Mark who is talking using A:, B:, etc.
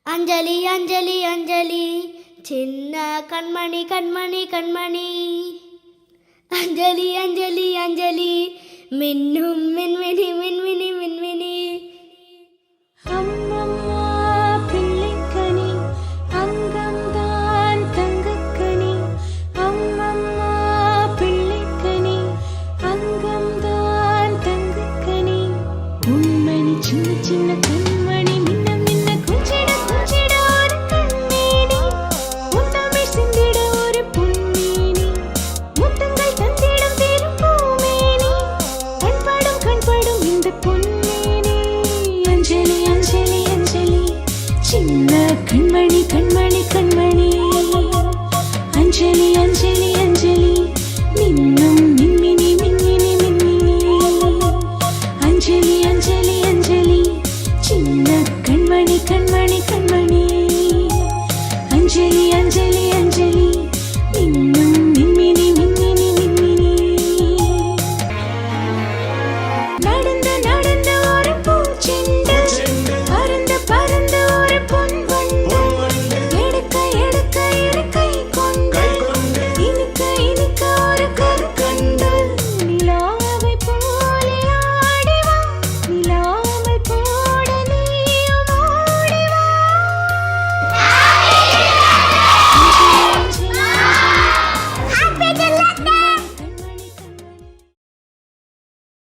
A: அஞ்சலி அஞ்சலி அஞ்சலி சின்ன கண்மணி கண்மணி கண்மணி. அஞ்சலி அஞ்சலி அஞ்சலி மின்னும் மின்மினி மின்மினி மின்மினி.
B: அம்மம்மா பிள்ளைக்கனி அங்கம்தான் தங்கக்கனி. அம்மம்மா பிள்ளைக்கனி அங்கம்தான் தங்கக்கனி. உண்மணி சின்ன சின்ன கண்மணி மின்ன மின்ன குஞ்சிட குஞ்சிட ஒரு கண்மேனி. முத்தமிழ் சிந்திட ஒரு பொன்மேனி. முத்தங்கள் தந்திடும் பெரும் பூமேனி. கண்படும் இந்த பொன்மேனி. அஞ்சலி அஞ்சலி அஞ்சலி சின்ன கண்மணி கண்மணி கண்மணி. அஞ்சலி அஞ்சலி அஞ்சலி மின்னும் மின்மினி மின்மினி மின்மினி. அஞ்சலி அஞ்சலி அஞ்சலி சின்ன கண்மணி கண்மணி கண்மணி. அஞ்சலி அஞ்சலி அஞ்சலி